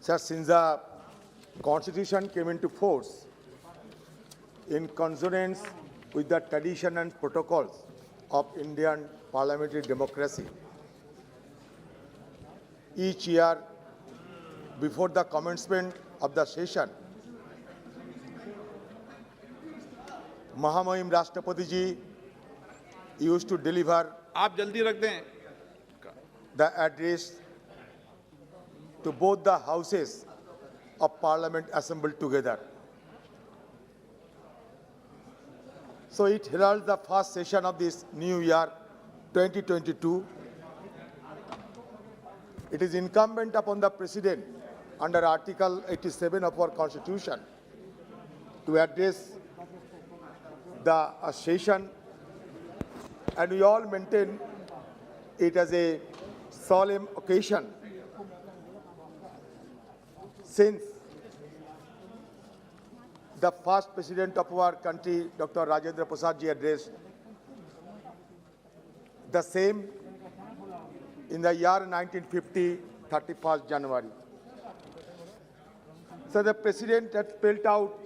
Sir, since the Constitution came into force in consonance with the tradition and protocols of Indian parliamentary democracy, each year before the commencement of the session, Mahamahim Rashtrapati ji used to deliver आप जल्दी रख दें. the address to both the houses of parliament assembled together. So it heralds the first session of this new year 2022. It is incumbent upon the President under Article 87 of our Constitution to address the session, and we all maintain it as a solemn occasion, since the first President of our country, Dr. Rajendra Prasad ji, addressed the same in the year 1950, 31st January. So the President had spelled out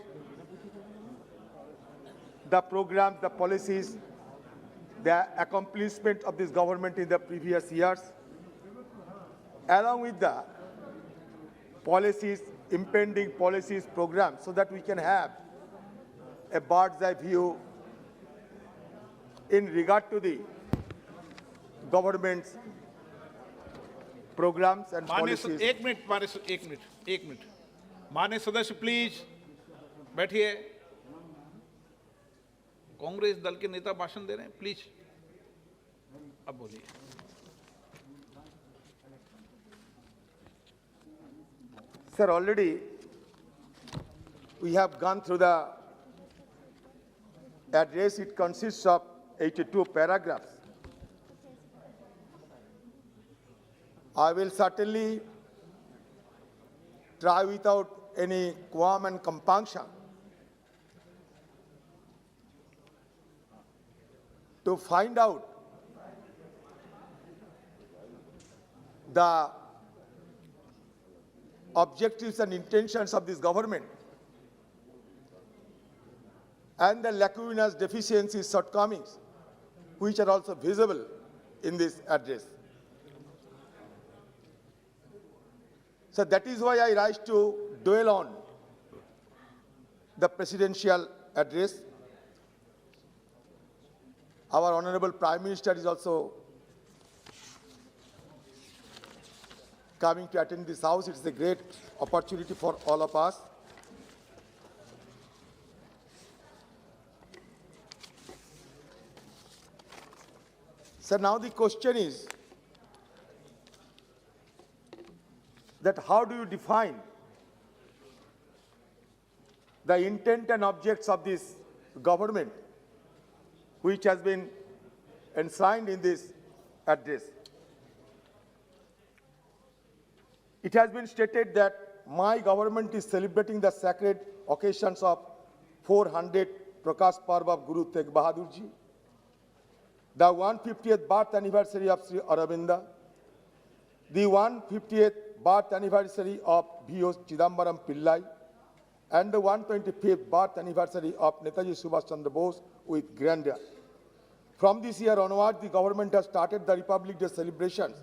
the programs, the policies, the accomplishment of this government in the previous years, along with the policies, impending policies, programs, so that we can have a bird's eye view in regard to the government's programs and policies. एक minute माननीय सदस्य please बैठिए. कांग्रेस दल के नेता भाषण दे रहे हैं, प्लीज अब बोलिए. Sir, already we have gone through the address. It consists of 82 paragraphs. I will certainly try without any qualm and compunction to find out the objectives and intentions of this government and the lacunas, deficiencies, shortcomings, which are also visible in this address. So that is why I rise to dwell on the presidential address. Our Honorable Prime Minister is also coming to attend this house. It's a great opportunity for all of us. So now the question is that how do you define the intent and objects of this government, which has been enshrined in this address? It has been stated that my government is celebrating the sacred occasions of 400 Prakash Parv of Guru Tegh Bahadur Ji, the 150th birth anniversary of Sri Aurobindo, the 150th birth anniversary of B.O. Chidambaram Pillai, and the 125th birth anniversary of Netaji Subhash Chandra Bose with grandeur. From this year onward, the government has started the Republic Day celebrations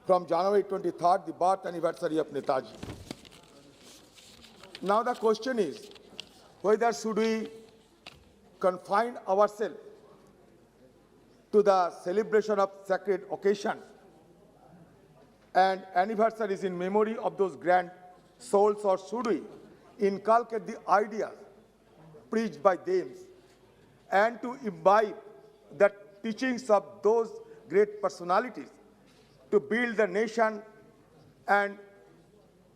from January 23rd, the birth anniversary of Netaji. Now the question is, whether should we confine ourselves to the celebration of sacred occasions and anniversaries in memory of those grand souls, or should we inculcate the ideas preached by them and to imbibe the teachings of those great personalities to build the nation and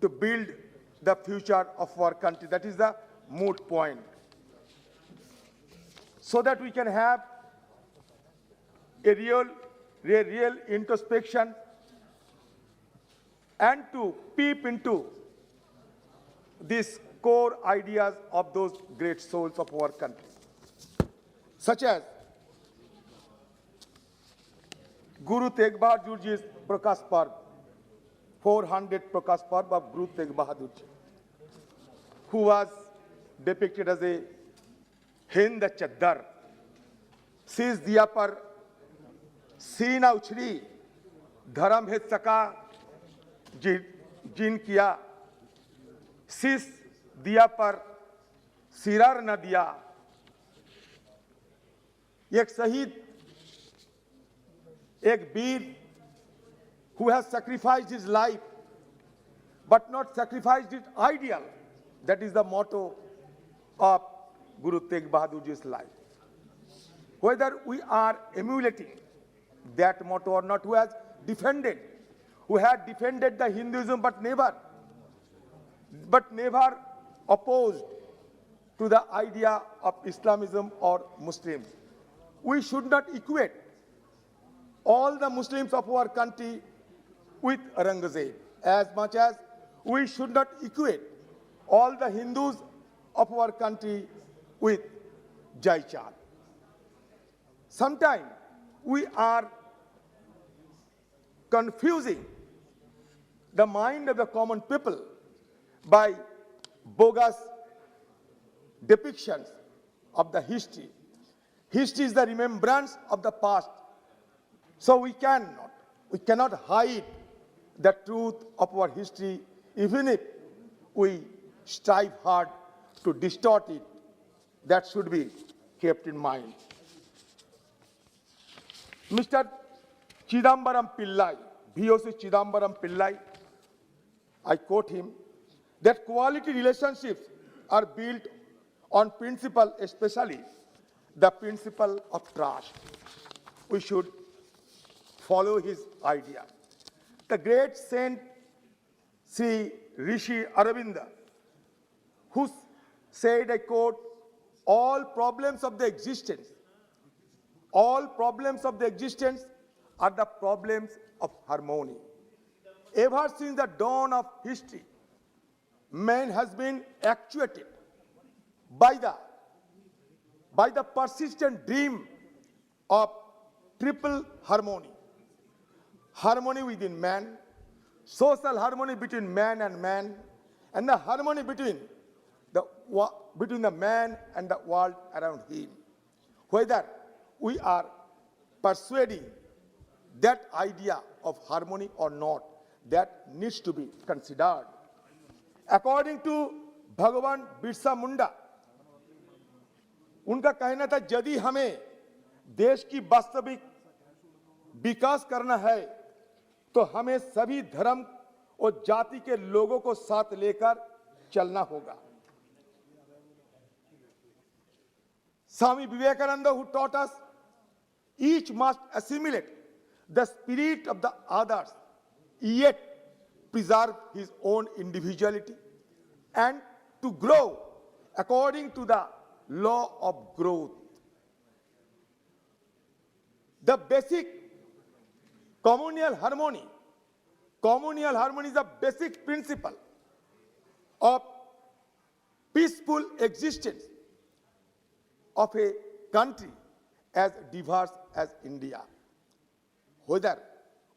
to build the future of our country? That is the moot point. So that we can have a real introspection and to peep into these core ideas of those great souls of our country, such as Guru Tegh Bahadur Ji's Prakash Parv, 400 Prakash Parv of Guru Tegh Bahadur Ji, who was depicted as a Hind Chaddar, शीश दिया पर सीना उछली, धर्म है सका जिन किया, शीश दिया पर सिरार न दिया. एक शहीद, एक वीर who has sacrificed his life but not sacrificed his ideal. That is the motto of Guru Tegh Bahadur Ji's life. Whether we are emulating that motto or not, who had defended the Hinduism but never opposed to the idea of Islamism or Muslims. We should not equate all the Muslims of our country with Aurangzeb, as much as we should not equate all the Hindus of our country with Jai Chand. Sometimes we are confusing the mind of the common people by bogus depictions of the history. History is the remembrance of the past. So we cannot hide the truth of our history, even if we strive hard to distort it. That should be kept in mind. Mr. Chidambaram Pillai, VOC Chidambaram Pillai, I quote him, that quality relationships are built on principle, especially the principle of trust. We should follow his idea. The great saint Sri Rishi Aravinda, who said, I quote, all problems of the existence are the problems of harmony. Ever since the dawn of history, man has been actuated by the persistent dream of triple harmony. Harmony within man, social harmony between man, and the harmony between the man and the world around him. Whether we are persuading that idea of harmony or not, that needs to be considered. According to Bhagwan Birsa Munda, उनका कहना था, यदि हमें देश की वास्तविक विकास करना है तो हमें सभी धर्म और जाति के लोगों को साथ लेकर चलना होगा. Swami Vivekananda, who taught us, each must assimilate the spirit of the others, yet preserve his own individuality and to grow according to the law of growth. The basic communal harmony is the basic principle of peaceful existence of a country as diverse as India. Whether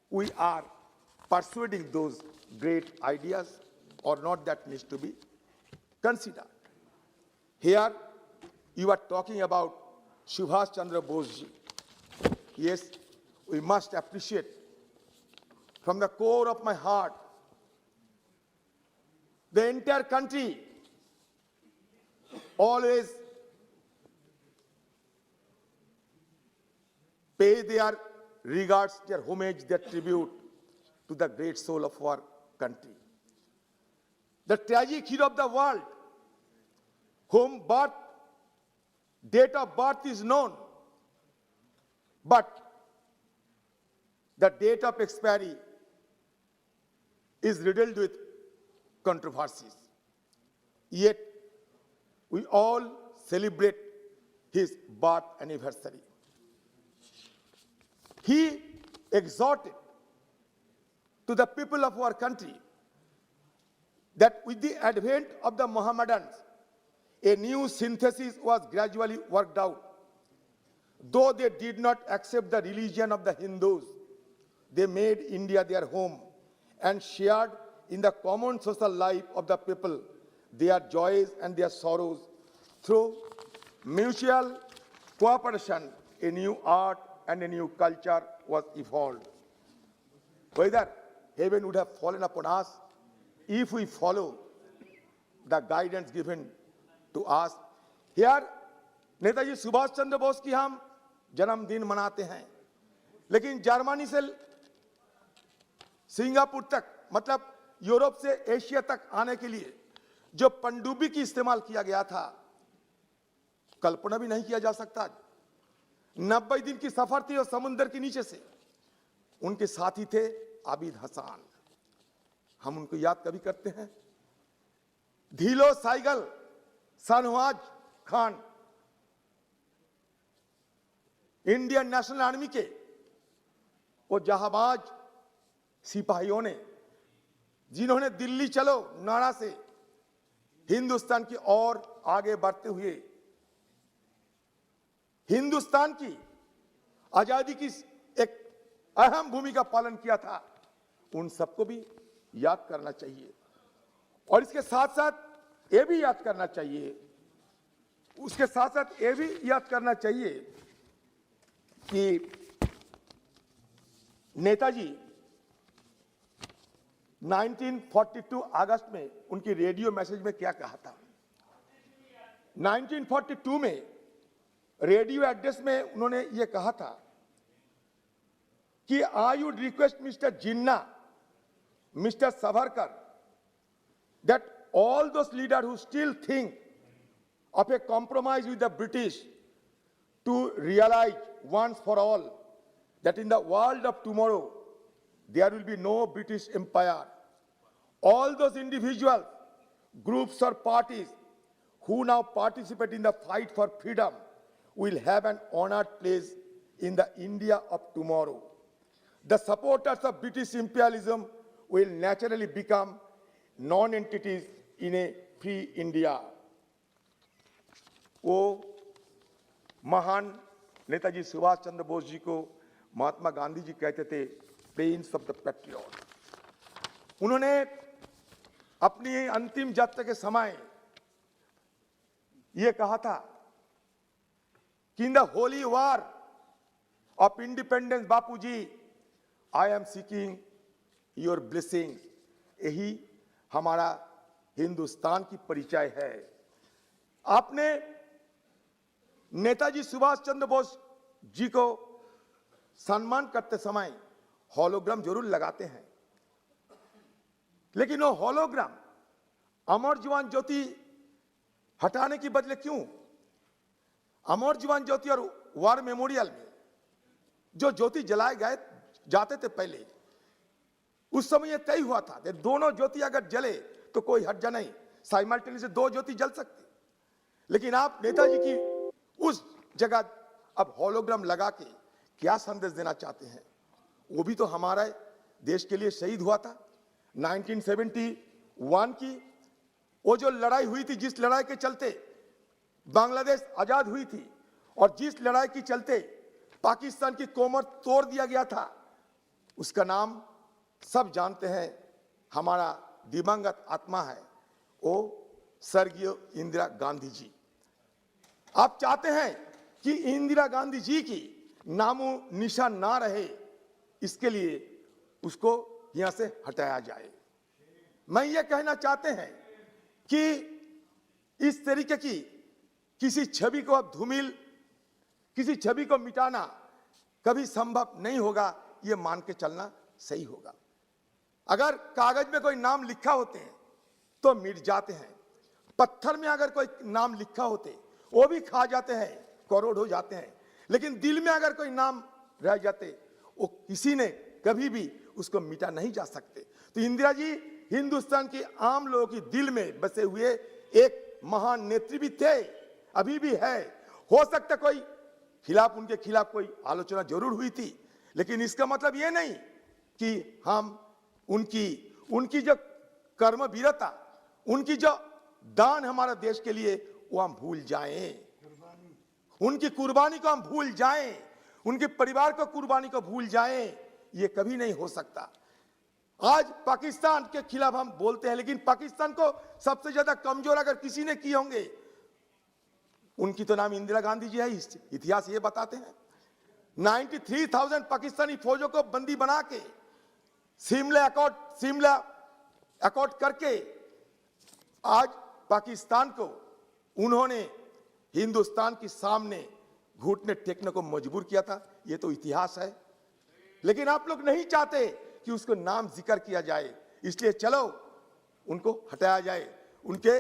we are persuading those great ideas or not, that needs to be considered. Here, you are talking about Subhash Chandra Bose ji. Yes, we must appreciate from the core of my heart. The entire country always pay their regards, their homage, their tribute to the great soul of our country. The tragic hero of the world, whom date of birth is known, but the date of expiry is riddled with controversies. Yet, we all celebrate his birth anniversary. He exhorted to the people of our country that with the advent of the Mohammedans, a new synthesis was gradually worked out. Though they did not accept the religion of the Hindus, they made India their home and shared in the common social life of the people, their joys and their sorrows. Through mutual cooperation, a new art and a new culture was evolved. Whether heaven would have fallen upon us if we follow the guidance given to us. Here, Netaji Subhash Chandra Bose की हम जन्मदिन मनाते हैं, लेकिन Germany से Singapore तक, मतलब Europe से एशिया तक आने के लिए जो पनडुब्बी की इस्तेमाल किया गया था, कल्पना भी नहीं किया जा सकता। 90 दिन की सफर थी और समुद्र के नीचे से उनके साथी थे आबिद हसन। हम उनको याद कभी करते हैं। Dhillon Sehgal, Shahnawaz Khan, Indian National Army के वो जहाबाज सिपाहियों ने, जिन्होंने दिल्ली चलो नारा से हिंदुस्तान की ओर आगे बढ़ते हुए हिंदुस्तान की आजादी की एक अहम भूमिका पालन किया था, उन सबको भी याद करना चाहिए। और इसके साथ साथ ये भी याद करना चाहिए, उसके साथ साथ ये भी याद करना चाहिए कि नेताजी 1942 अगस्त में उनकी रेडियो मैसेज में क्या कहा था। 1942 में रेडियो एड्रेस में उन्होंने ये कहा था कि I would request mister Jinnah, mister Savarkar, that all those leaders who still think of a compromise with the British to realize once for all that in the world of tomorrow there will be no British Empire. All those individuals, groups or parties who now participate in the fight for freedom will have an honored place in the India of tomorrow. The supporters of British imperialism will naturally become non-entities in a free India. वो महान नेताजी सुभाष चंद्र बोस जी को महात्मा गांधी जी कहते थे Prince of the patriot. उन्होंने अपनी अंतिम यात्रा के समय यह कहा था कि in the holy war of independence Bapuji, I am seeking your blessing. यही हमारा हिंदुस्तान की परिचय है। आपने नेताजी सुभाष चंद्र बोस जी को सम्मान करते समय होलोग्राम जरूर लगाते हैं, लेकिन वो होलोग्राम अमर जवान ज्योति हटाने की बदले क्यों अमर जवान ज्योति और वार मेमोरियल में जो ज्योति जलाए गए जाते थे पहले, उस समय यह तय हुआ था कि दोनों ज्योति अगर जले तो कोई हर्ज नहीं, साइमल्टेनियसली दो ज्योति जल सकती। लेकिन आप नेताजी की उस जगह अब होलोग्राम लगा के क्या संदेश देना चाहते हैं? वो भी तो हमारे देश के लिए शहीद हुआ था। 1971 की वो जो लड़ाई हुई थी, जिस लड़ाई के चलते बांग्लादेश आजाद हुई थी और जिस लड़ाई के चलते पाकिस्तान की कोमर तोड़ दिया गया था, उसका नाम सब जानते हैं, हमारा दिवंगत आत्मा है वो स्वर्गीय इंदिरा गांधी जी। आप चाहते हैं कि इंदिरा गांधी जी की नामो निशान ना रहे, इसके लिए उसको यहां से हटाया जाए। मैं ये कहना चाहते हैं कि इस तरीके की किसी छवि को अब धूमिल, किसी छवि को मिटाना कभी संभव नहीं होगा, ये मान के चलना सही होगा। अगर कागज में कोई नाम लिखा होते हैं तो मिट जाते हैं, पत्थर में अगर कोई नाम लिखा होते वो भी खा जाते हैं, करोड़ हो जाते हैं, लेकिन दिल में अगर कोई नाम रह जाते वो किसी ने कभी भी उसको मिटा नहीं जा सकते। तो इंदिरा जी हिंदुस्तान के आम लोगों के दिल में बसे हुए एक महान नेत्री भी थे, अभी भी है। हो सकता कोई खिलाफ, उनके खिलाफ कोई आलोचना जरूर हुई थी, लेकिन इसका मतलब ये नहीं कि हम उनकी जो कर्म वीरता, उनकी जो दान हमारा देश के लिए, वो हम भूल जाएं, उनकी कुर्बानी को हम भूल जाएं, उनके परिवार को कुर्बानी को भूल जाएं, ये कभी नहीं हो सकता। आज पाकिस्तान के खिलाफ हम बोलते हैं, लेकिन पाकिस्तान को सबसे ज्यादा कमजोर अगर किसी ने किए होंगे, उनकी तो नाम इंदिरा गांधी जी है। इतिहास ये बताते हैं 93,000 पाकिस्तानी फौजों को बंदी बना के शिमला अकॉर्ड करके आज पाकिस्तान को उन्होंने हिंदुस्तान के सामने घुटने टेकने को मजबूर किया था। ये तो इतिहास है, लेकिन आप लोग नहीं चाहते कि उसको नाम जिक्र किया जाए, इसलिए चलो उनको हटाया जाए, उनके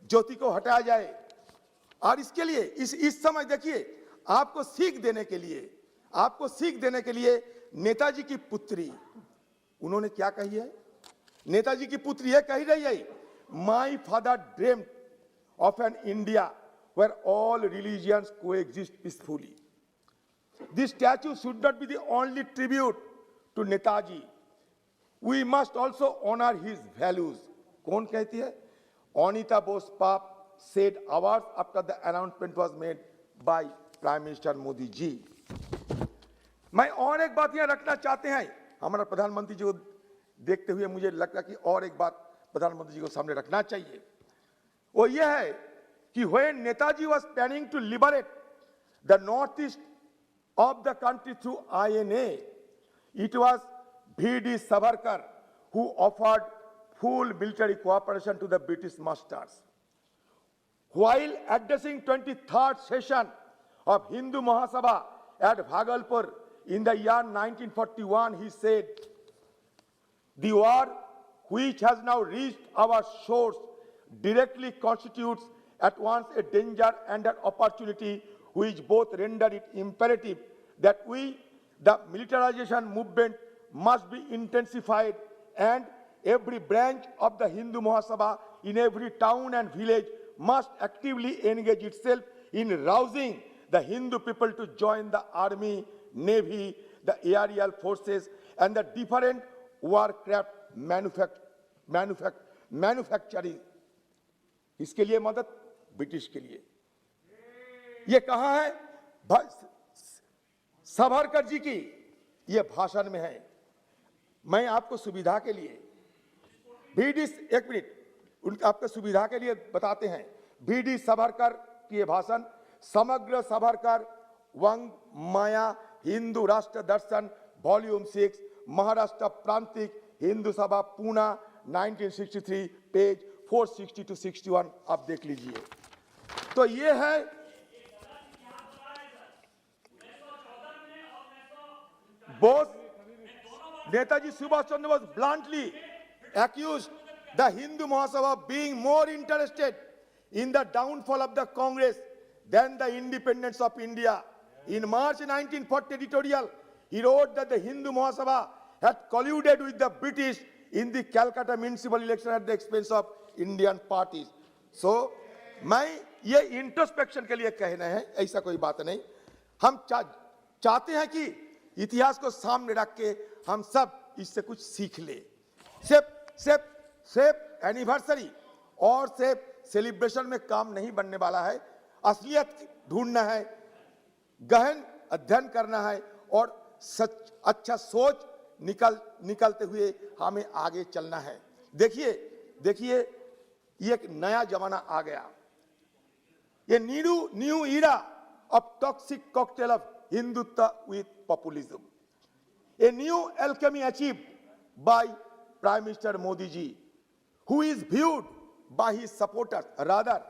ज्योति को हटाया जाए। और इसके लिए इस समय देखिए, आपको सीख देने के लिए नेताजी की पुत्री उन्होंने क्या कही है। नेताजी की पुत्री यह कही रही है, my father dreamed of an India where all religions coexist peacefully. This statue should not be the only tribute to Netaji. We must also honor his values. कौन कहती है? Anita Bose Pap said hours after the announcement was made by Prime Minister Modi ji. मैं और एक बात यहाँ रखना चाहते हैं, हमारा प्रधानमंत्री जी को देखते हुए मुझे लगता कि और एक बात प्रधानमंत्री जी को सामने रखना चाहिए। वो यह है कि when Netaji was planning to liberate the northeast of the country through INA, it was V.D. Savarkar who offered full military cooperation to the British masters. While addressing 23rd session of Hindu Mahasabha at Bhagalpur in the year 1941, he said, "The war which has now reached our shores directly constitutes at once a danger and an opportunity, which both render it imperative that the militarization movement must be intensified, and every branch of the Hindu Mahasabha in every town and village must actively engage itself in rousing the Hindu people to join the army, navy, the aerial forces, and the different warcraft manufacturing." इसके लिए मदद British के लिए। ये कहां है? सावरकर जी की ये भाषण में है। मैं आपको सुविधा के लिए एक मिनट आपके सुविधा के लिए बताते हैं। V.D. सावरकर की ये भाषण समग्र सावरकर वंग माया हिंदू राष्ट्र दर्शन वॉल्यूम 6 महाराष्ट्र प्रांतिक हिंदू सभा पूना 1963 पेज 460 to 61 आप देख लीजिए। तो ये है Bose Netaji Subhash Chandra Bose bluntly accused the Hindu Mahasabha of being more interested in the downfall of the Congress than the independence of India. In March 1940 editorial, he wrote that the Hindu Mahasabha had colluded with the British in the Calcutta municipal election at the expense of Indian parties. So, मैं ये introspection के लिए कहना है, ऐसा कोई बात नहीं। हम चाहते हैं कि इतिहास को सामने रख के हम सब इससे कुछ सीख ले। सिर्फ एनिवर्सरी और सिर्फ सेलिब्रेशन में काम नहीं बनने वाला है। असलियत ढूंढना है, गहन अध्ययन करना है और अच्छा सोच निकलते हुए हमें आगे चलना है। देखिए ये एक नया जमाना आ गया। ये new era of toxic cocktail of Hindutva with populism, a new alchemy achieved by prime minister Modi ji, who is viewed by his supporters, rather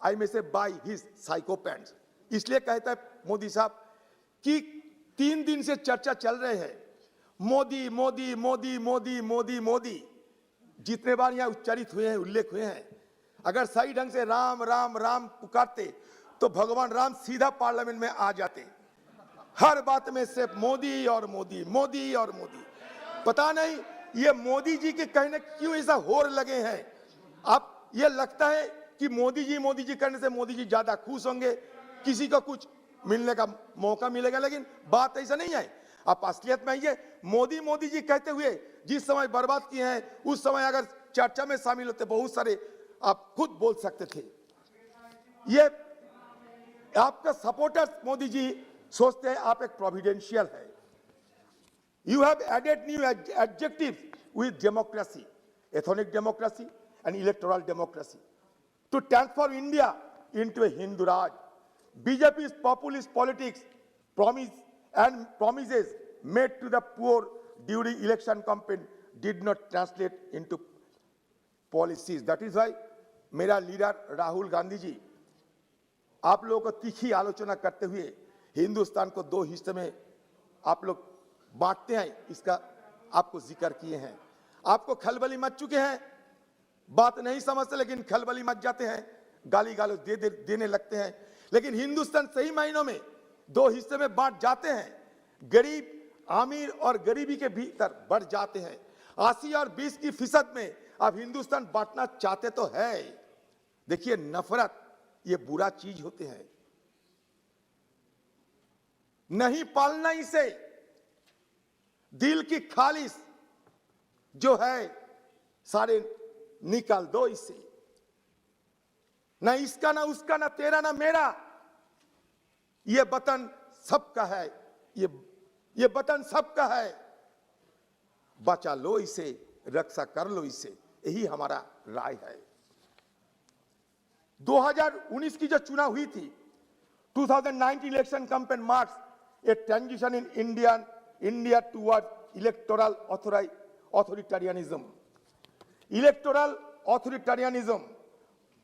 I may say by his psychopaths। इसलिए कहता है मोदी साहब कि 3 दिन से चर्चा चल रहे हैं मोदी मोदी मोदी मोदी मोदी मोदी, जितने बार यहाँ उच्चारित हुए हैं, उल्लेख हुए हैं। अगर सही ढंग से राम राम राम पुकारते तो भगवान राम सीधा पार्लियामेंट में आ जाते। हर बात में सिर्फ मोदी और मोदी मोदी और मोदी। पता नहीं ये मोदी जी के कहने क्यों ऐसा होर लगे हैं। आप ये लगता है कि मोदी जी करने से मोदी जी ज्यादा खुश होंगे, किसी को कुछ मिलने का मौका मिलेगा, लेकिन बात ऐसा नहीं है। आप असलियत में ये मोदी जी कहते हुए जिस समय बर्बाद किए हैं, उस समय अगर चर्चा में शामिल होते बहुत सारे आप खुद बोल सकते थे। ये आपका सपोर्टर्स मोदी जी सोचते हैं आप एक प्रोविडेंशियल है। You have added new adjectives with democracy, ethnic democracy and electoral democracy, to transform India into a Hindu Raj. BJP's populist politics promises made to the poor during election campaign did not translate into policies. That is why मेरा leader Rahul Gandhi ji आप लोगों को तीखी आलोचना करते हुए हिंदुस्तान को दो हिस्से में आप लोग बांटते हैं, इसका आपको जिक्र किए हैं। आपको खलबली मच चुके हैं, बात नहीं समझते लेकिन खलबली मच जाते हैं, गाली गालोच देने लगते हैं। लेकिन हिंदुस्तान सही मायनों में दो हिस्से में बांट जाते हैं। गरीब अमीर और गरीबी के भीतर बढ़ जाते हैं। 80 और 20% में अब हिंदुस्तान बांटना चाहते तो है। देखिए, नफरत ये बुरा चीज होते हैं, नहीं पालना इसे। दिल की खालिश जो है सारे निकाल दो इससे, ना इसका ना उसका ना तेरा ना मेरा। ये वतन सबका है, ये वतन सबका है। बचा लो इसे, रक्षा कर लो इसे, यही हमारा राय है। 2019 की जो चुनाव हुई थी, 2019 election campaign marks a transition in India toward electoral authoritarianism. Electoral authoritarianism,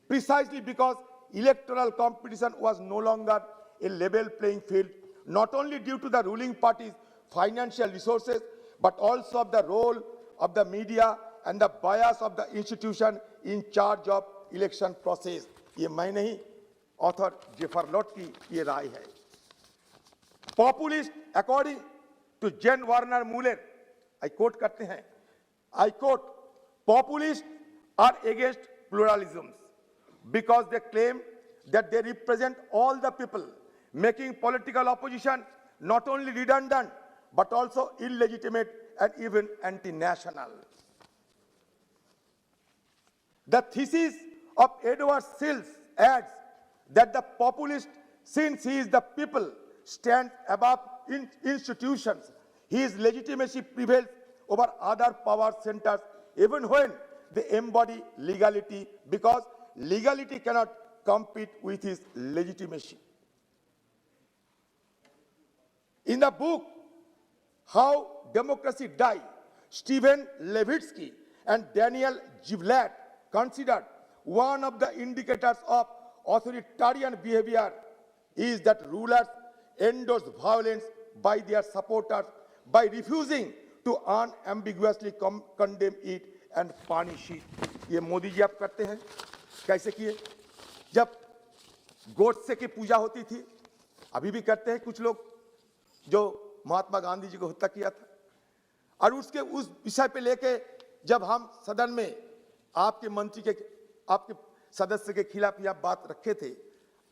precisely because electoral competition was no longer a level playing field, not only due to the ruling party's financial resources, but also of the role of the media and the bias of the institution in charge of election process. ये मैं नहीं, author जेफर lot की ये राय है। Populist according to Jan Werner Muller, I quote करते हैं, I quote, populist are against pluralism because they claim that they represent all the people, making political opposition not only redundant but also illegitimate and even anti-national. The thesis of Edward Sills adds that the populist, since he is the people, stands above institutions. His legitimacy prevails over other power centers even when they embody legality, because legality cannot compete with his legitimacy. In the book How Democracy Died, Stephen Levitsky and Daniel Giblat considered one of the indicators of authoritarian behavior is that rulers endorse violence by their supporters by refusing to unambiguously condemn it and punish it. ये मोदी जी आप करते हैं, कैसे किए? जब गोडसे की पूजा होती थी, अभी भी करते हैं कुछ लोग, जो महात्मा गांधी जी को हत्या किया था, और उसके उस विषय पे लेके जब हम सदन में आपके मंत्री के, आपके सदस्य के खिलाफ यह बात रखे थे,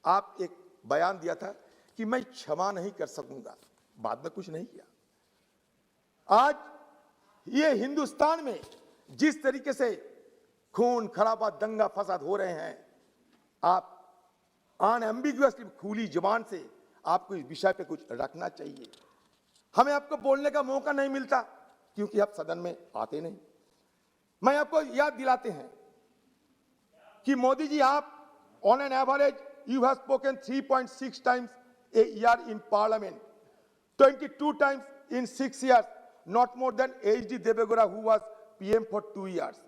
आप एक बयान दिया था कि मैं क्षमा नहीं कर सकूंगा, बाद में कुछ नहीं किया। आज ये हिंदुस्तान में जिस तरीके से खून खराबा दंगा फसाद हो रहे हैं, आप अनएम्बिगुअसली खुली जुबान से आपको इस विषय पे कुछ रखना चाहिए। हमें आपको बोलने का मौका नहीं मिलता क्योंकि आप सदन में आते नहीं। मैं आपको याद दिलाते हैं कि मोदी जी, आप on an average you have spoken 3.6 times a year in parliament, 22 times in 6 years, not more than H.D. Devegowda, who was PM for 2 years.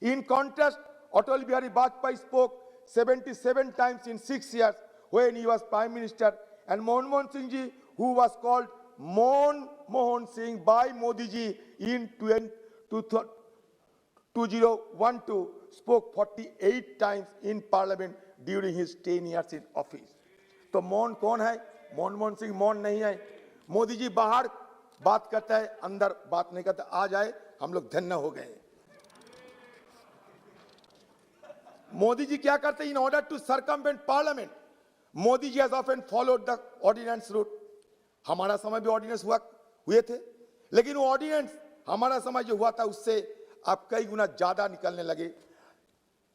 In contrast, Atal Bihari Vajpayee spoke 77 times in 6 years when he was Prime Minister, and Manmohan Singh ji, who was called Mohan Singh by Modi ji in 2012, spoke 48 times in Parliament during his 10 years in office. तो मौन कौन है? मनमोहन सिंह मौन नहीं है। मोदी जी बाहर बात करता है, अंदर बात नहीं करता। आ जाए, हम लोग धन्य हो गए। मोदी जी क्या करते हैं? In order to circumvent parliament, Modi ji has often followed the ordinance route. हमारा समय भी ऑर्डिनेंस हुए थे, लेकिन वो ऑर्डिनेंस हमारा समय जो हुआ था उससे आप कई गुना ज्यादा निकलने लगे।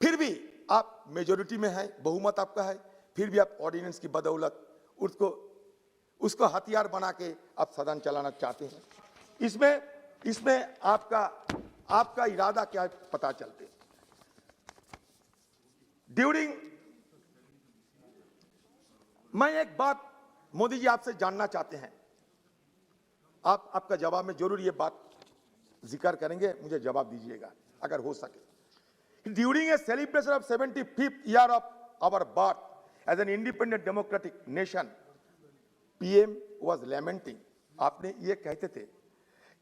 फिर भी आप मेजोरिटी में हैं, बहुमत आपका है, फिर भी आप ऑर्डिनेंस की बदौलत उसको हथियार बना के आप सदन चलाना चाहते हैं। इसमें आपका आपका इरादा क्या है पता चलते। ड्यूरिंग, मैं एक बात मोदी जी आपसे जानना चाहते हैं, आप आपका जवाब में जरूर ये बात जिक्र करेंगे, मुझे जवाब दीजिएगा अगर हो सके। During a celebration of 75th year of our birth as an independent democratic nation, PM was lamenting, आपने ये कहते थे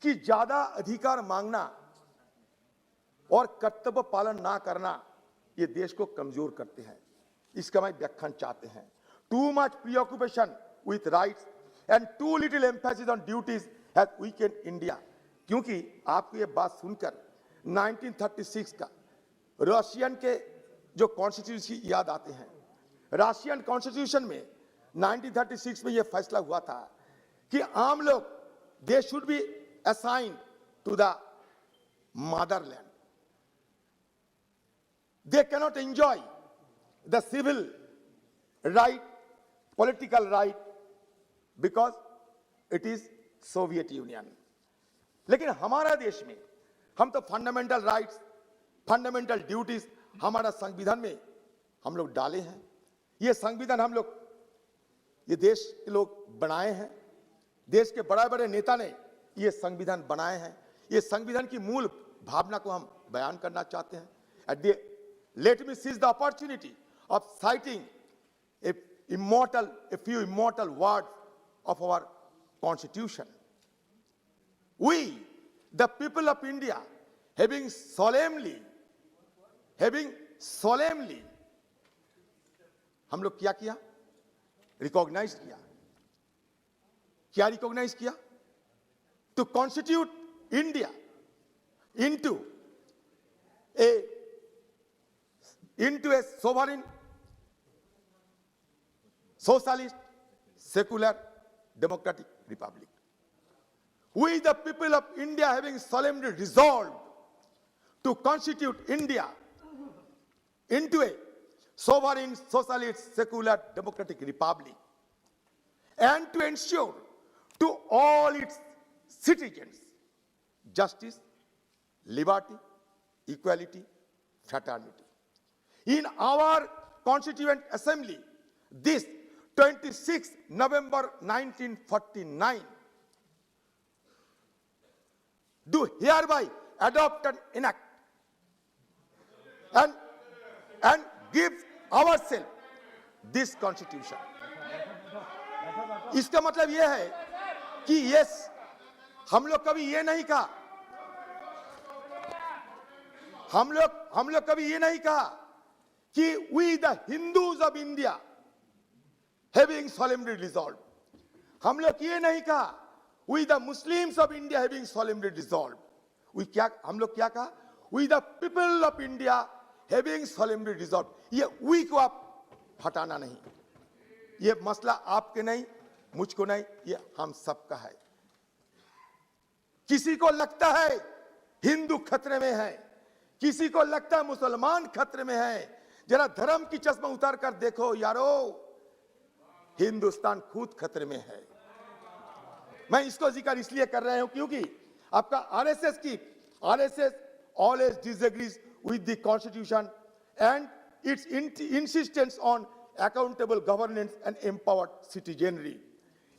कि ज्यादा अधिकार मांगना और कर्तव्य पालन ना करना ये देश को कमजोर करते हैं। इसका मैं व्याख्यान चाहते हैं। Too much preoccupation with rights and too little emphasis on duties has weakened India. क्योंकि आपको ये बात सुनकर 1936 का रशियन के जो कॉन्स्टिट्यूशन याद आते हैं। रशियन कॉन्स्टिट्यूशन में 1936 में यह फैसला हुआ था कि आम लोग they should be assigned to the motherland, they cannot enjoy the civil right, political right, because it is Soviet Union. लेकिन हमारा देश में हम तो फंडामेंटल राइट्स, फंडामेंटल ड्यूटीज हमारा संविधान में हम लोग डाले हैं। ये संविधान हम लोग, ये देश के लोग बनाए हैं, देश के बड़े बड़े नेता ने ये संविधान बनाए हैं। ये संविधान की मूल भावना को हम बयान करना चाहते हैं। Let me seize the opportunity of citing a few immortal words of our constitution. We, the people of India, having solemnly, हम लोग क्या किया? रिकॉग्नाइज किया। क्या रिकॉग्नाइज किया? To constitute India into a sovereign, socialist, secular, democratic republic. We, the people of India, having solemnly resolved to constitute India into a sovereign, socialist, secular, democratic republic, and to ensure to all its citizens justice, liberty, equality, fraternity. In our Constituent Assembly, this 26 November 1949, do hereby adopt and enact and give ourselves this constitution. इसका मतलब यह है कि yes, हम लोग कभी ये नहीं कहा, हम लोग कभी ये नहीं कहा कि we the Hindus of India having solemnly resolved, हम लोग ये नहीं कहा we the Muslims of India having solemnly resolved, हम लोग क्या कहा? We the people of India having solemnly resolved. ये we को आप हटाना नहीं, ये मसला आपके नहीं, मुझको नहीं, ये हम सबका है। किसी को लगता है हिंदू खतरे में है, किसी को लगता है मुसलमान खतरे में है। जरा धर्म की चश्मा उतार कर देखो यारो, हिंदुस्तान खुद खतरे में है। मैं इसको जिक्र इसलिए कर रहा हूं क्योंकि आपका RSS always disagrees with the constitution and its insistence on accountable governance and empowered citizenry.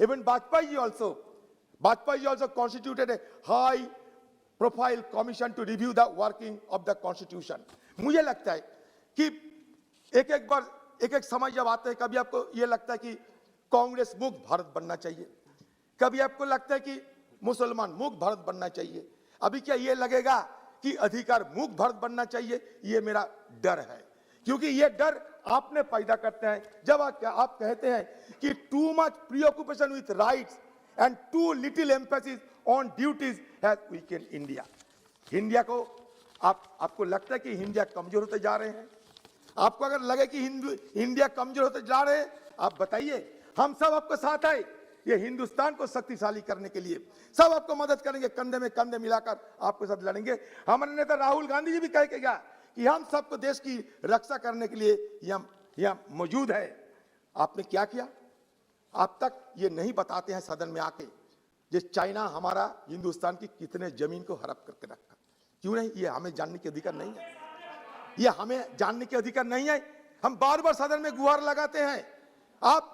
Even Vajpayee also constituted a high profile commission to review the working of the constitution. मुझे लगता है कि एक समय जब आता है, कभी आपको ये लगता है कि कांग्रेस मुक्त भारत बनना चाहिए, कभी आपको लगता है कि मुसलमान मुक्त भारत बनना चाहिए, अभी क्या ये लगेगा कि अधिकार मुक्त भारत बनना चाहिए? ये मेरा डर है, क्योंकि ये डर आपने पैदा करते हैं जब आप कहते हैं कि too much preoccupation with rights and too little emphasis on duties has weakened India. India को आपको लगता है कि इंडिया कमजोर होते जा रहे हैं? आपको अगर लगे कि इंडिया कमजोर होते जा रहे हैं, आप बताइए, हम सब आपको साथ है ये हिंदुस्तान को शक्तिशाली करने के लिए, सब आपको मदद करेंगे, कंधे में कंधे मिलाकर आपके साथ लड़ेंगे। हमारे नेता राहुल गांधी जी भी कह के गया कि हम सबको देश की रक्षा करने के लिए यहाँ मौजूद है। आपने क्या किया? आप तक ये नहीं बताते हैं सदन में आके, जिस चाइना हमारा हिंदुस्तान की कितने जमीन को हड़प करके रखा, क्यों नहीं? ये हमें जानने के अधिकार नहीं है, ये हमें जानने के अधिकार नहीं है। हम बार बार सदन में गुहार लगाते हैं। आप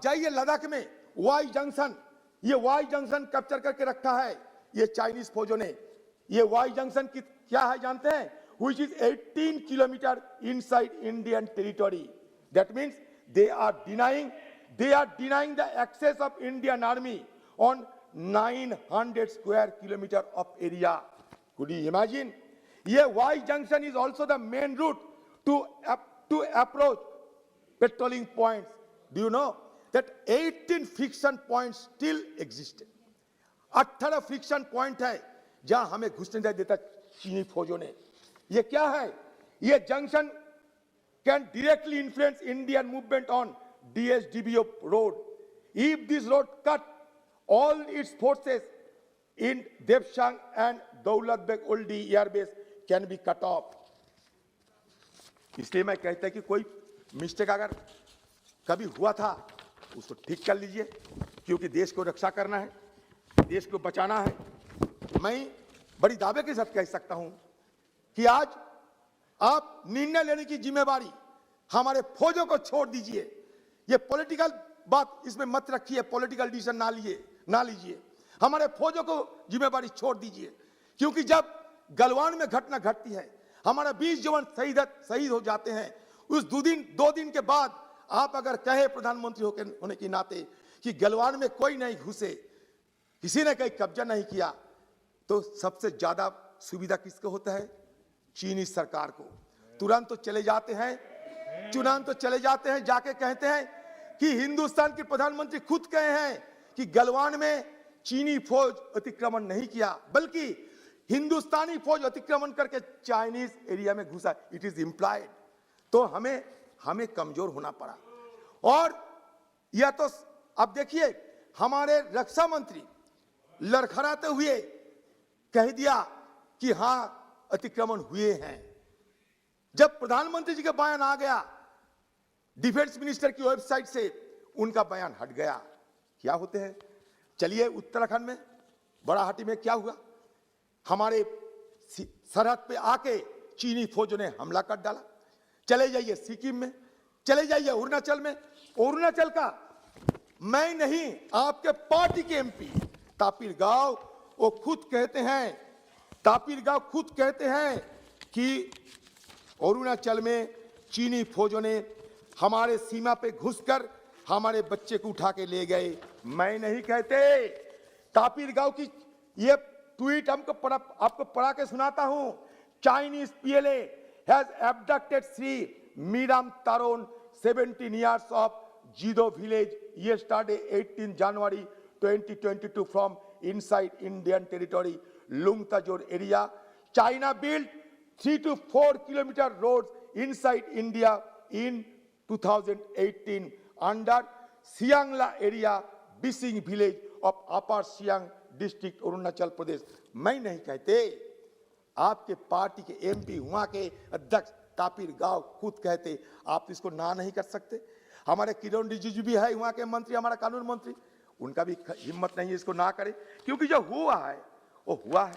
जाइए लद्दाख में वाई जंक्शन, ये वाई जंक्शन कैप्चर करके रखा है ये चाइनीज फौजों ने। ये वाई जंक्शन की क्या है जानते हैं? Which is 18 kilometer inside Indian territory. That means they are denying the access of Indian Army on 900 square kilometer of area. Could you imagine? Yeah, Y junction is also the main route to approach patrolling points. Do you know that 18 friction points still exist? 18 friction point है जहां हमें घुसने नहीं देता चीनी फौजों ने। ये क्या है? ये junction can directly influence Indian movement on DSDBO road. If this road cut all its forces in Depsang and Daulat Beg Oldie airbase can be cut off. इसलिए मैं कहता है कि कोई मिस्टेक अगर कभी हुआ था उसको ठीक कर लीजिए, क्योंकि देश को रक्षा करना है, देश को बचाना है। मैं बड़ी दावे के साथ कह सकता हूं कि आज आप निर्णय लेने की जिम्मेवारी हमारे फौजों को छोड़ दीजिए। ये पॉलिटिकल बात इसमें मत रखिए, पॉलिटिकल डिसीजन ना लीजिए। हमारे फौजों को जिम्मेवारी छोड़ दीजिए, क्योंकि जब गलवान में घटना घटती है, हमारा 20 जवान शहीद हो जाते हैं, उस 2 दिन के बाद आप अगर कहे प्रधानमंत्री होने के नाते कि गलवान में कोई नहीं घुसे, किसी ने कहीं कब्जा नहीं किया, तो सबसे ज्यादा सुविधा किसको होता है? चीनी सरकार को। तुरंत तो चले जाते हैं, जाके कहते हैं कि हिंदुस्तान के प्रधानमंत्री खुद कहे हैं कि गलवान में चीनी फौज अतिक्रमण नहीं किया, बल्कि हिंदुस्तानी फौज अतिक्रमण करके चाइनीज एरिया में घुसा। It is implied. तो हमें कमजोर होना पड़ा। और यह तो अब देखिए, हमारे रक्षा मंत्री लड़खड़ाते हुए कह दिया कि हां अतिक्रमण हुए हैं। जब प्रधानमंत्री जी का बयान आ गया, डिफेंस मिनिस्टर की वेबसाइट से उनका बयान हट गया। क्या होते हैं? चलिए उत्तराखंड में बड़ाहाटी में क्या हुआ? हमारे सरहद पे आके चीनी फौजों ने हमला कर डाला। चले जाइए सिक्किम में, चले जाइए अरुणाचल में। अरुणाचल का मैं नहीं, आपके पार्टी के MP तापिर गाव वो खुद कहते हैं कि अरुणाचल में चीनी फौजों ने हमारे सीमा पे घुसकर हमारे बच्चे को उठा के ले गए। मैं नहीं कहते। तापिर गाव की ये ट्वीट आपको पढ़ा के सुनाता हूं। Chinese PLA has abducted Sri Miram Taron, 17 years of Jido village yesterday 18 January 2022 from inside Indian territory, Lungtajor area. China built 3 to 4 kilometer roads inside India in 2018 under Siangla area, Bising village of Upper Siang district, Arunachal Pradesh. मैं नहीं कहते, आपके party के MP वहां के अध्यक्ष तापिर गाव खुद कहते। आप इसको ना नहीं कर सकते। हमारे किरण रिजिजू भी है वहां के मंत्री, हमारा कानून मंत्री, उनका भी हिम्मत नहीं है इसको ना करे, क्योंकि जो हुआ है वो हुआ है।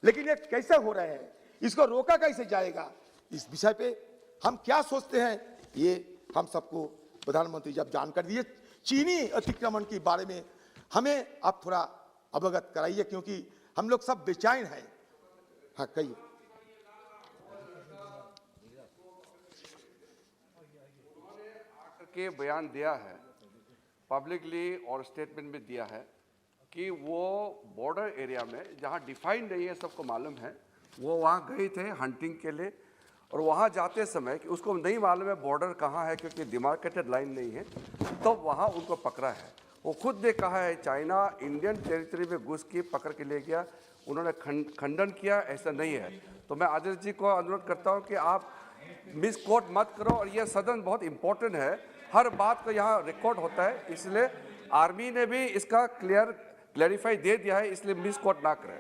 लेकिन ये कैसे हो रहे हैं, इसको रोका कैसे जाएगा, इस विषय पे हम क्या सोचते हैं, ये हम सबको प्रधानमंत्री जब जानकारी दिए चीनी अतिक्रमण के बारे में, हमें आप थोड़ा अवगत कराइए, क्योंकि हम लोग सब बेचैन हैं। हाँ कहिए। के बयान दिया है पब्लिकली और स्टेटमेंट में दिया है कि वो बॉर्डर एरिया में जहाँ डिफाइन नहीं है, सबको मालूम है, वो वहाँ गए थे हंटिंग के लिए, और वहाँ जाते समय कि उसको नहीं मालूम है बॉर्डर कहाँ है, क्योंकि डिमार्केटेड लाइन नहीं है, तो वहाँ उनको पकड़ा है। वो खुद ने कहा है चाइना इंडियन टेरिटरी में घुस के पकड़ के ले गया, उन्होंने खंडन किया, ऐसा नहीं है। तो मैं आदित्य जी को अनुरोध करता हूँ कि आप मिस कोट मत करो, और यह सदन बहुत इम्पोर्टेंट है, हर बात को यहाँ रिकॉर्ड होता है, इसलिए आर्मी ने भी इसका क्लैरिफाई दे दिया है, इसलिए मिस कोट ना करें।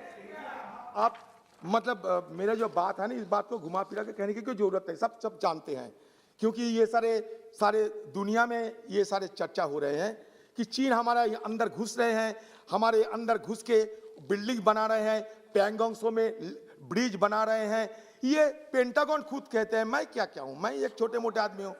आप मतलब मेरा जो बात है ना, इस बात को घुमा फिरा के कहने की कोई जरूरत है, सब जानते हैं, क्योंकि ये सारे दुनिया में ये सारे चर्चा हो रहे हैं कि चीन हमारा अंदर घुस रहे हैं, हमारे अंदर घुस के बिल्डिंग बना रहे हैं, पैंगोंग त्सो में ब्रिज बना रहे हैं, ये पेंटागन खुद कहते हैं। मैं क्या हूं, मैं एक छोटे मोटे आदमी हूं।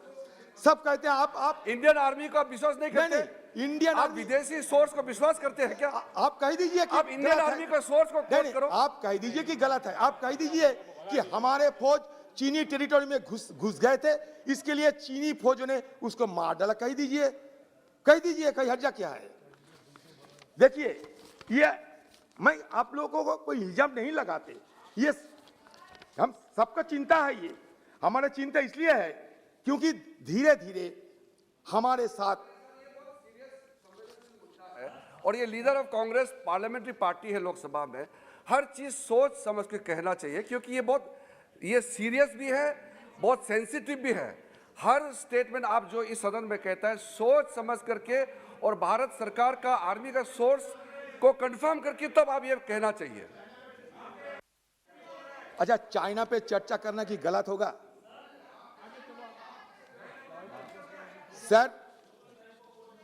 सब कहते हैं आप इंडियन आर्मी को आप विश्वास नहीं करते? नहीं, इंडियन आप आर्मी, विदेशी सोर्स को विश्वास करते हैं क्या? आप कह दीजिए कि आप इंडियन गलत है। आर्मी का सोर्स को नहीं, कोट करो। आप कह दीजिए कि गलत है। आप कह दीजिए कि हमारे फौज चीनी टेरिटोरी में घुस गए थे, इसके लिए चीनी फौजों ने उसको मार डाला। कह दीजिए कहीं हर्जा क्या है। देखिए, ये मैं आप लोगों को कोई इल्जाम नहीं लगाते, ये हम सबका चिंता है। ये हमारा चिंता इसलिए है क्योंकि धीरे धीरे हमारे साथ, और ये leader of Congress parliamentary party है लोकसभा में, हर चीज सोच समझ के कहना चाहिए, क्योंकि ये सीरियस भी है, बहुत सेंसिटिव भी है। हर स्टेटमेंट आप जो इस सदन में कहता है सोच समझ करके और भारत सरकार का आर्मी का सोर्स को कंफर्म करके तब आप ये कहना चाहिए। अच्छा, चाइना पे चर्चा करना कि गलत होगा?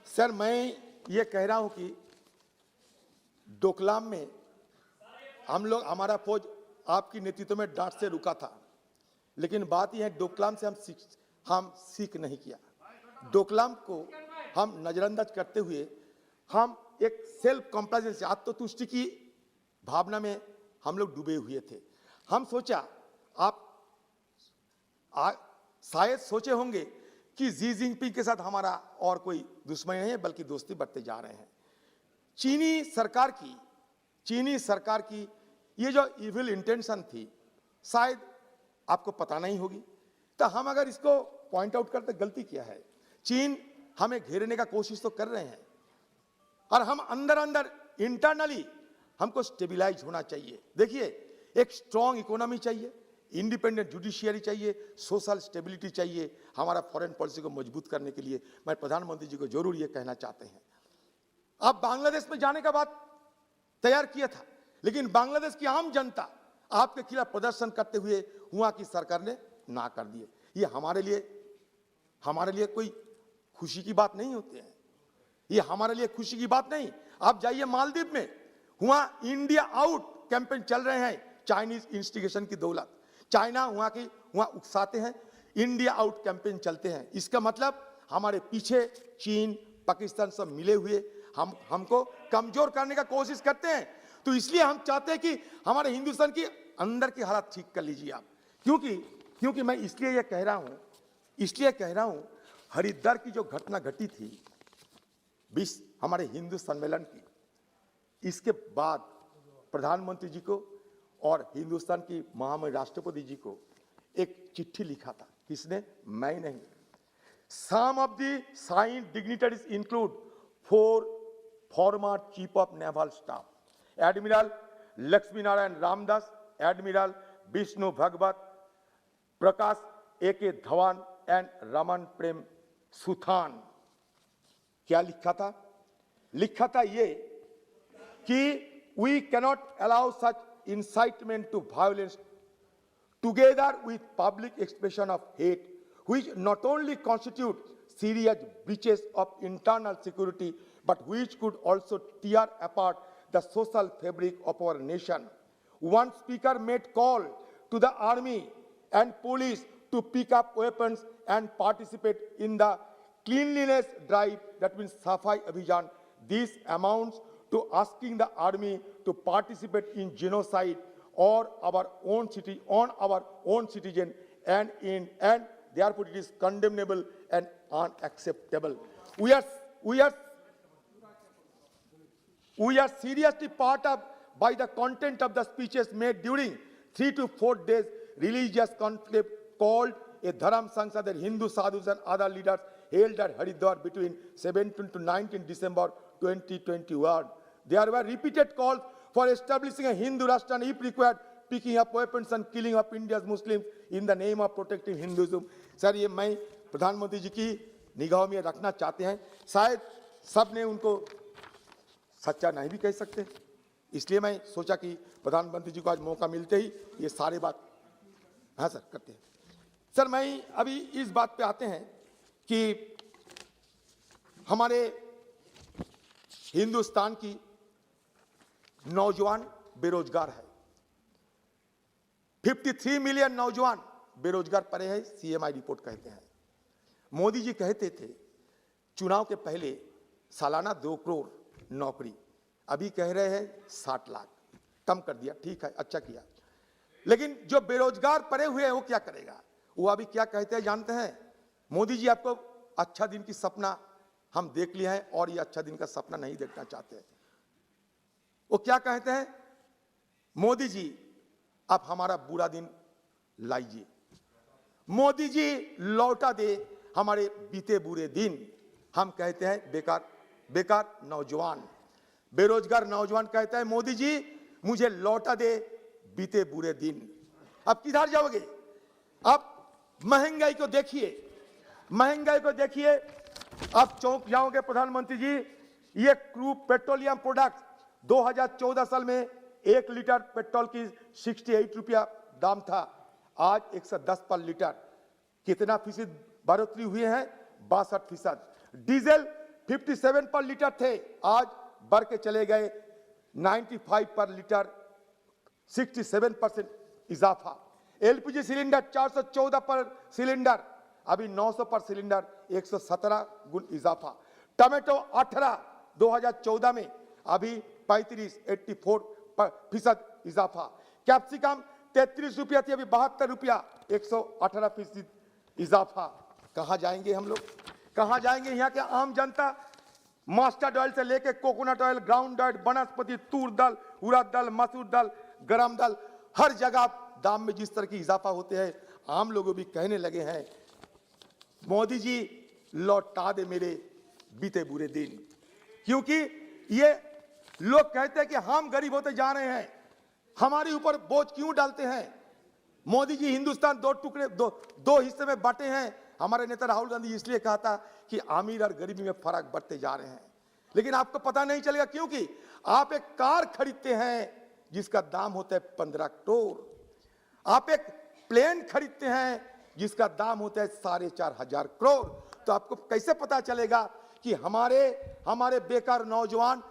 सर मैं ये कह रहा हूं कि डोकलाम में हमारा फौज आपकी नेतृत्व में डांट से रुका था, लेकिन बात यह है डोकलाम से हम सीख नहीं किया। डोकलाम को हम नजरअंदाज करते हुए हम एक सेल्फ कॉम्प्लाजेंस, आत्मतुष्टि की भावना में हम लोग डूबे हुए थे। हम सोचा, शायद सोचे होंगे कि जी जिनपिंग के साथ हमारा और कोई दुश्मनी नहीं है, बल्कि दोस्ती बढ़ते जा रहे हैं। चीनी सरकार की ये जो इविल इंटेंशन थी, शायद आपको पता नहीं होगी। तो हम अगर इसको पॉइंट आउट करते, गलती क्या है? चीन हमें घेरने का कोशिश तो कर रहे हैं, और हम अंदर इंटरनली हमको स्टेबिलाइज होना चाहिए। देखिए, एक स्ट्रॉन्ग इकोनॉमी चाहिए, इंडिपेंडेंट जुडिशियरी चाहिए, सोशल स्टेबिलिटी चाहिए। हमारा फॉरेन पॉलिसी को मजबूत करने के लिए मैं प्रधानमंत्री जी को जरूर ये कहना चाहते हैं। आप बांग्लादेश में जाने का बात तैयार किया था, लेकिन बांग्लादेश की आम जनता आपके खिलाफ प्रदर्शन करते हुए वहां की सरकार ने ना कर दिए। ये हमारे लिए कोई खुशी की बात नहीं होती है। ये हमारे लिए खुशी की बात नहीं। आप जाइए मालदीव में, वहां इंडिया आउट कैंपेन चल रहे हैं, चाइनीज इंस्टिगेशन की दौलत। चाइना वहां उकसाते हैं, इंडिया आउट कैंपेन चलते हैं। इसका मतलब हमारे पीछे चीन, पाकिस्तान सब मिले हुए हमको कमजोर करने का कोशिश करते हैं। तो इसलिए हम चाहते हैं कि हमारे हिंदुस्तान की अंदर की हालत ठीक कर लीजिए आप। क्योंकि मैं इसलिए ये कह रहा हूं, हरिद्वार की जो घटना घटी थी हमारे हिंदू सम्मेलन की, इसके बाद प्रधानमंत्री जी को और हिंदुस्तान की महामहिम राष्ट्रपति जी को एक चिट्ठी लिखा था। किसने? मैं नहीं। Some of the signed dignitaries include 4 former chief of naval staff: Admiral Lakshmi Narayan Ramdas, Admiral Vishnu Bhagwat, Prakash A.K. Dhawan and Raman Prem Suthan। क्या लिखा था ये कि we cannot allow such incitement to violence together with public expression of hate, which not only constitute serious breaches of internal security, but which could also tear apart the social fabric of our nation. One speaker made call to the army and police to pick up weapons and participate in the cleanliness drive, that means Safai Abhijan. This amounts to asking the army to participate in genocide on our own citizen, and therefore it is condemnable and unacceptable. We are seriously perturbed by the content of the speeches made during 3 to 4 days religious conflict called a Dharam Sangsad that Hindu sadhus and other leaders held at Haridwar between 17 to 19 December 2021. There were repeated calls for establishing a Hindu Rashtra and, if required, picking up weapons and killing of India's Muslims in the name of protecting Hinduism. Sir, ये मैं प्रधानमंत्री जी की निगाहों में रखना चाहते हैं। शायद सब ने उनको सच्चा नहीं भी कह सकते, इसलिए मैं सोचा कि प्रधानमंत्री जी को आज मौका मिलते ही ये सारे बात हाँ सर करते हैं। सर, मैं अभी इस बात पे आते हैं कि हमारे हिंदुस्तान की नौजवान बेरोजगार है। 53 मिलियन नौजवान बेरोजगार पड़े हैं, सीएमआई रिपोर्ट कहते हैं। मोदी जी कहते थे चुनाव के पहले सालाना 2 करोड़ नौकरी, अभी कह रहे हैं 60 लाख, कम कर दिया, ठीक है, अच्छा किया। लेकिन जो बेरोजगार पड़े हुए हैं वो क्या करेगा? वो अभी क्या कहते हैं जानते हैं? मोदी जी आपको अच्छा दिन की सपना हम देख लिया है और ये अच्छा दिन का सपना नहीं देखना चाहते हैं। वो क्या कहते हैं? मोदी जी आप हमारा बुरा दिन लाइए, मोदी जी लौटा दे हमारे बीते बुरे दिन। हम कहते हैं बेकार नौजवान, बेरोजगार नौजवान कहता है मोदी जी मुझे लौटा दे बीते बुरे दिन। अब किधर जाओगे? अब महंगाई को देखिए, महंगाई को देखिए। अब चौंक जाओगे प्रधानमंत्री जी। ये क्रूड पेट्रोलियम प्रोडक्ट 2014 साल में 1 लीटर पेट्रोल की 68 रुपया दाम था, आज 110 पर लीटर। कितना फीसद बढ़ोतरी हुई है? 62%। डीजल 57 पर लीटर थे, आज बढ़ के चले गए 95 पर लीटर, 67% इजाफा। एलपीजी सिलेंडर 414 पर सिलेंडर, अभी 900 पर सिलेंडर, 117 गुण इजाफा। टमाटो 18 2014 में, अभी 84% इजाफा। कैप्सिकम 33 रुपया थी, अभी 72 रुपया, 118% इजाफा। कहां जाएंगे हम लोग? कहां जाएंगे? यहाँ के आम जनता मस्टर्ड ऑयल से लेके कोकोनट ऑयल, ग्राउंड ऑयल, वनस्पति, तूर दाल, उड़द दाल, मसूर दाल, गरम दाल, हर जगह दाम में जिस तरह की इजाफा होते हैं, आम लोग भी कहने लगे हैं मोदी जी लौटा दे मेरे बीते बुरे दिन। क्योंकि ये लोग कहते हैं कि हम गरीब होते जा रहे हैं, हमारे ऊपर बोझ क्यों डालते हैं? मोदी जी हिंदुस्तान दो हिस्से में बांटे हैं। हमारे नेता राहुल गांधी इसलिए कहा था कि अमीर और गरीबी में फर्क बढ़ते जा रहे हैं, लेकिन आपको पता नहीं चलेगा क्योंकि आप एक कार खरीदते हैं जिसका दाम होता है 15 करोड़, आप एक प्लेन खरीदते हैं जिसका दाम होता है 4,500 करोड़। तो आपको कैसे पता चलेगा कि हमारे बेकार नौजवान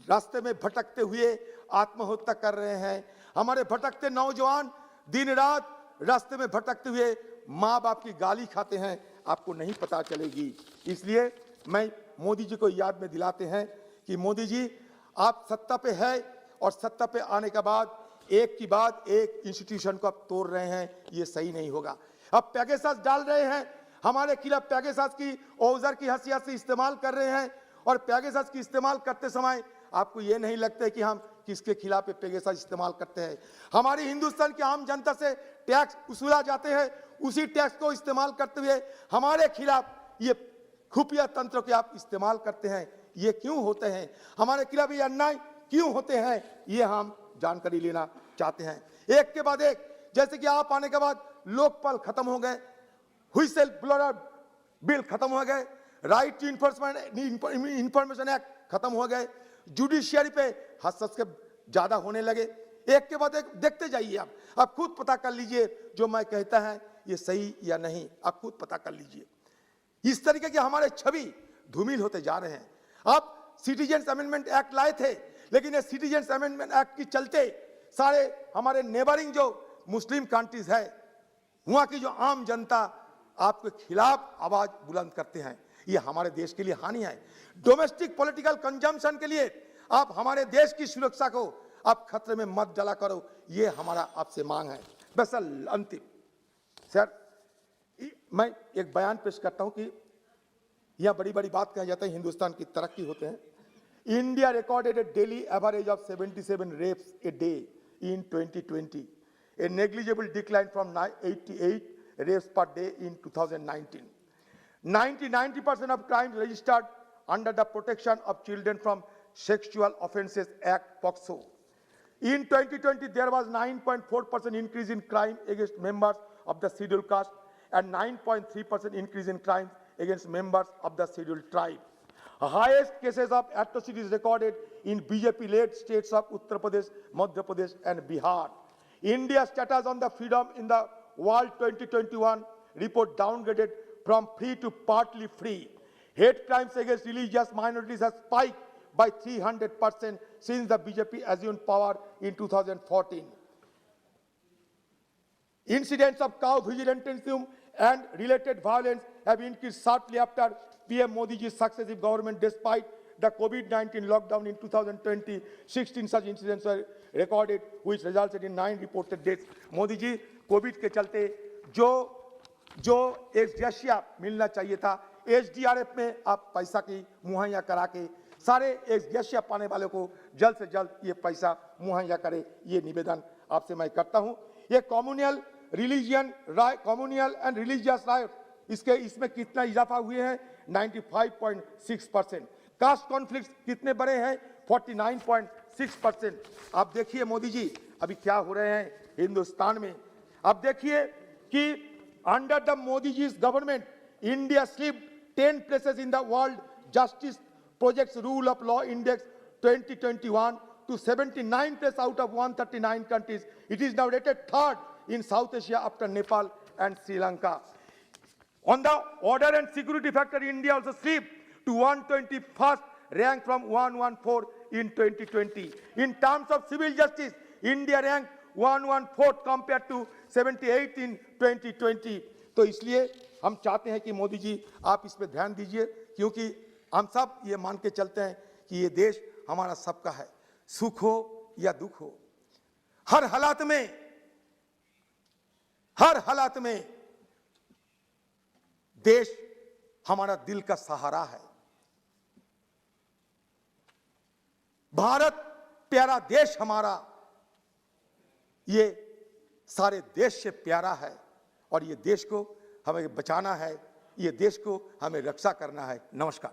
रास्ते में भटकते हुए आत्महत्या कर रहे हैं? हमारे भटकते नौजवान दिन रात रास्ते में भटकते हुए माँ बाप की गाली खाते हैं, आपको नहीं पता चलेगी। इसलिए मैं मोदी जी को याद में दिलाते हैं कि मोदी जी आप सत्ता पे है और सत्ता पे आने के बाद एक के बाद एक इंस्टीट्यूशन को आप तोड़ रहे हैं, ये सही नहीं होगा। अब पेगासस डाल रहे हैं हमारे खिलाफ, पेगासस की औजार की हैसियत से इस्तेमाल कर रहे हैं, और पेगासस की इस्तेमाल करते समय आपको ये नहीं लगता है कि हम किसके खिलाफ पेगासस इस्तेमाल करते हैं? हमारी हिंदुस्तान की आम जनता से टैक्स वसूला जाते हैं, उसी टैक्स को इस्तेमाल करते हुए हमारे खिलाफ ये खुफिया तंत्र के आप इस्तेमाल करते हैं। ये क्यों होते हैं? हमारे खिलाफ ये अन्याय क्यों होते हैं? ये हम जानकारी लेना चाहते हैं। एक के बाद एक, जैसे कि आप आने के बाद लोकपाल खत्म हो गए, व्हिसल ब्लोअर बिल खत्म हो गए, राइट टू इंफॉर्मेशन एक्ट खत्म हो गए, जुडिशियरी पे हस्तक्षेप ज्यादा होने लगे। एक के बाद एक देखते जाइए, आप खुद पता कर लीजिए जो मैं कहता है ये सही या नहीं, आप खुद पता कर लीजिए। इस तरीके के हमारे छवि धूमिल होते जा रहे हैं। आप सिटीजन अमेंडमेंट एक्ट लाए थे, लेकिन ये सिटीजन अमेंडमेंट एक्ट के चलते सारे हमारे नेबरिंग जो मुस्लिम कंट्रीज है, वहां की जो आम जनता आपके खिलाफ आवाज बुलंद करते हैं। ये हमारे देश के लिए हानि है। डोमेस्टिक पॉलिटिकल कंजम्पशन के लिए आप हमारे देश की सुरक्षा को आप खतरे में मत डाला करो, ये हमारा आपसे मांग है। बस अंतिम सर, मैं एक बयान पेश करता हूं कि यह बड़ी बड़ी बात कहा जाता है, हिंदुस्तान की तरक्की होते हैं। India recorded a daily average of 77 rapes a day in 2020, a negligible decline from 88 rapes per day in 2019. 90% of crimes registered under the Protection of Children from Sexual Offences Act (POCSO). In 2020, there was 9.4% increase in crime against members of the scheduled caste and 9.3% increase in crimes against members of the scheduled tribe. Highest cases of atrocities recorded in BJP-led states of Uttar Pradesh, Madhya Pradesh, and Bihar. India's status on the freedom in the world 2021 report downgraded from free to partly free. Hate crimes against religious minorities has spiked by 300% since the BJP assumed power in 2014. Incidents of cow vigilantism and related violence have increased sharply after PM Modi ji's successive government. Despite the COVID-19 lockdown in 2020, 16 such incidents were recorded, which resulted in 9 reported deaths. Modi ji, COVID के चलते जो ex gratia मिलना चाहिए था, SDRF में आप पैसा की मुहैया करा के सारे एक्सग्रेशिया पाने वालों को जल्द से जल्द ये पैसा मुहैया करे, ये निवेदन आपसे मैं करता हूं। ये कम्युनल एंड रिलीजियस राइट, इसमें कितना इजाफा हुए हैं? 95.6%। कास्ट कॉन्फ्लिक्ट कितने बड़े हैं? 49.6%। आप देखिए मोदी जी अभी क्या हो रहे हैं हिंदुस्तान में। अब देखिए कि under the Modi ji government India slipped 10 places in the World Justice Project's Rule of Law Index 2021 to 79 place out of 139 countries. It is now rated 3rd in South Asia after Nepal and Sri Lanka. On the order and security factor, India also slipped to 121st rank from 114 in 2020. In terms of civil justice, India ranked 114th compared to 78 in 2020. तो इसलिए हम चाहते हैं कि मोदी जी आप इस पे ध्यान दीजिए, क्योंकि हम सब ये मान के चलते हैं कि ये देश हमारा सबका है, सुख हो या दुख हो, हर हालात में देश हमारा दिल का सहारा है। भारत प्यारा देश हमारा, ये सारे देश से प्यारा है और ये देश को हमें बचाना है, ये देश को हमें रक्षा करना है। नमस्कार।